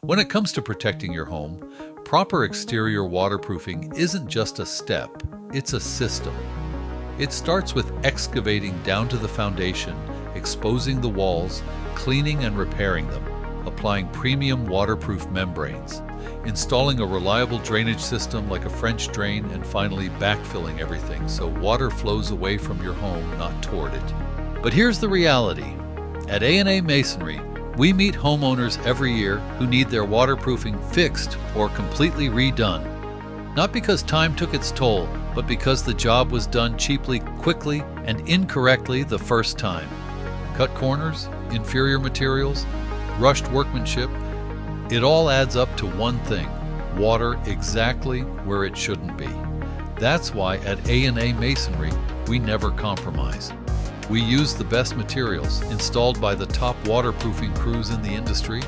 When it comes to protecting your home, proper exterior waterproofing isn't just a step, it's a system. It starts with excavating down to the foundation, exposing the walls, cleaning and repairing them, applying premium waterproof membranes, installing a reliable drainage system like a French drain, and finally backfilling everything so water flows away from your home, not toward it. But here's the reality. At A&A Masonry, we meet homeowners every year who need their waterproofing fixed or completely redone. Not because time took its toll, but because the job was done cheaply, quickly, and incorrectly the first time. Cut corners, inferior materials, rushed workmanship, it all adds up to one thing: water exactly where it shouldn't be. That's why at A&A Masonry, we never compromise. We use the best materials installed by the top waterproofing crews in the industry,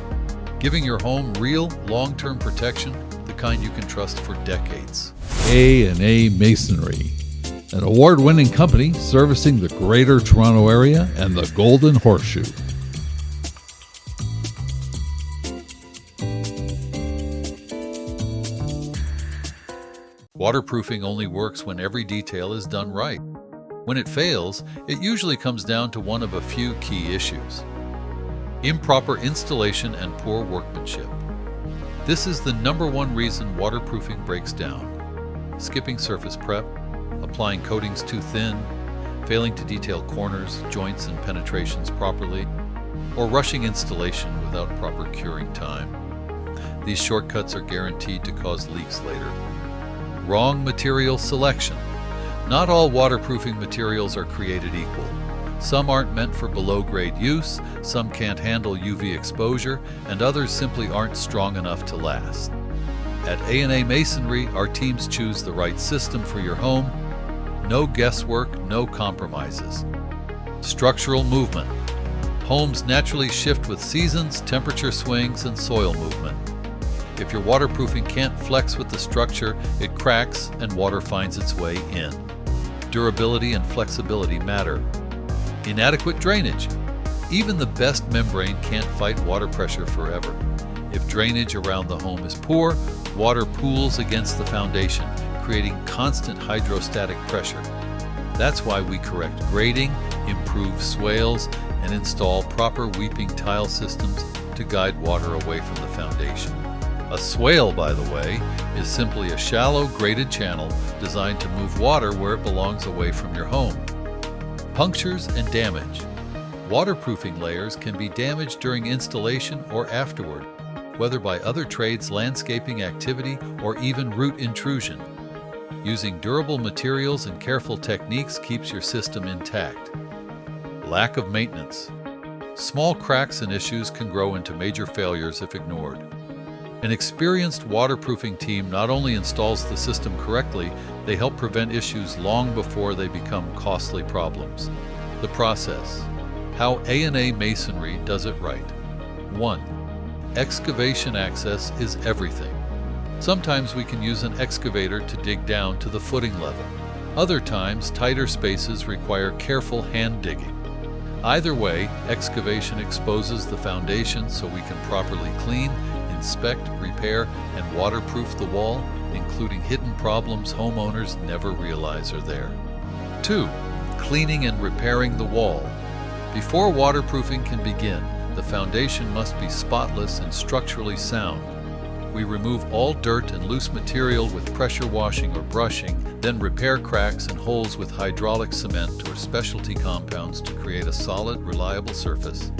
giving your home real long-term protection, the kind you can trust for decades. A&A Masonry, an award-winning company servicing the Greater Toronto Area and the Golden Horseshoe. Waterproofing only works when every detail is done right. When it fails, it usually comes down to one of a few key issues: improper installation and poor workmanship. This is the #1 reason waterproofing breaks down. Skipping surface prep, applying coatings too thin, failing to detail corners, joints, and penetrations properly, or rushing installation without proper curing time. These shortcuts are guaranteed to cause leaks later. Wrong material selection. Not all waterproofing materials are created equal. Some aren't meant for below-grade use, some can't handle UV exposure, and others simply aren't strong enough to last. At A&A Masonry, our teams choose the right system for your home. No guesswork, no compromises. Structural movement. Homes naturally shift with seasons, temperature swings, and soil movement. If your waterproofing can't flex with the structure, it cracks and water finds its way in. Durability and flexibility matter. Inadequate drainage. Even the best membrane can't fight water pressure forever. If drainage around the home is poor, water pools against the foundation, creating constant hydrostatic pressure. That's why we correct grading, improve swales, and install proper weeping tile systems to guide water away from the foundation. A swale, by the way, is simply a shallow graded channel designed to move water where it belongs away from your home. Punctures and damage. Waterproofing layers can be damaged during installation or afterward, whether by other trades, landscaping activity, or even root intrusion. Using durable materials and careful techniques keeps your system intact. Lack of maintenance. Small cracks and issues can grow into major failures if ignored. An experienced waterproofing team not only installs the system correctly, they help prevent issues long before they become costly problems. The process. How A&A Masonry does it right. 1. Excavation access is everything. Sometimes we can use an excavator to dig down to the footing level. Other times, tighter spaces require careful hand digging. Either way, excavation exposes the foundation so we can properly clean, inspect, repair, and waterproof the wall, including hidden problems homeowners never realize are there. 2. Cleaning and repairing the wall. Before waterproofing can begin, the foundation must be spotless and structurally sound. We remove all dirt and loose material with pressure washing or brushing, then repair cracks and holes with hydraulic cement or specialty compounds to create a solid, reliable surface.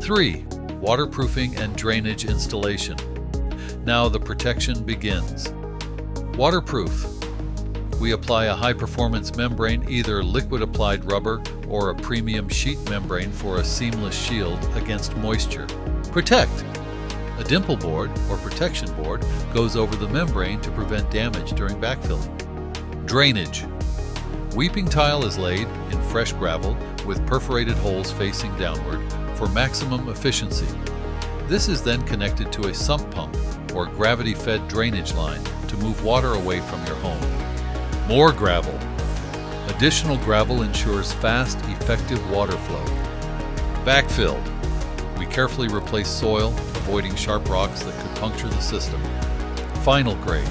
3. Waterproofing and drainage installation. Now the protection begins. Waterproof. We apply a high-performance membrane, either liquid-applied rubber or a premium sheet membrane for a seamless shield against moisture. Protect. A dimple board or protection board goes over the membrane to prevent damage during backfilling. Drainage. Weeping tile is laid in fresh gravel with perforated holes facing downward for maximum efficiency. This is then connected to a sump pump or gravity-fed drainage line to move water away from your home. More gravel. Additional gravel ensures fast, effective water flow. Backfilled. We carefully replace soil, avoiding sharp rocks that could puncture the system. Final grade.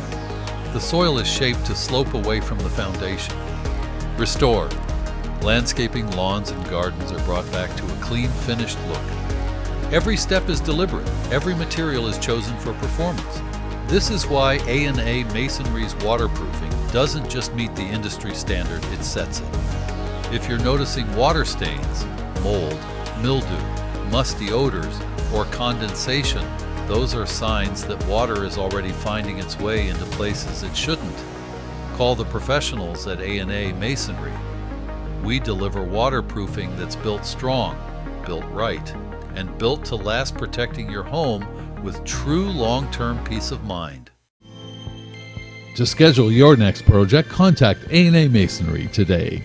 The soil is shaped to slope away from the foundation. Restore. Landscaping, lawns, and gardens are brought back to a clean, finished look. Every step is deliberate. Every material is chosen for performance. This is why A&A Masonry's waterproofing doesn't just meet the industry standard, it sets it. If you're noticing water stains, mold, mildew, musty odors, or condensation, those are signs that water is already finding its way into places it shouldn't. Call the professionals at A&A Masonry. We deliver waterproofing that's built strong, built right, and built to last, protecting your home with true long-term peace of mind. To schedule your next project, contact A&A Masonry today.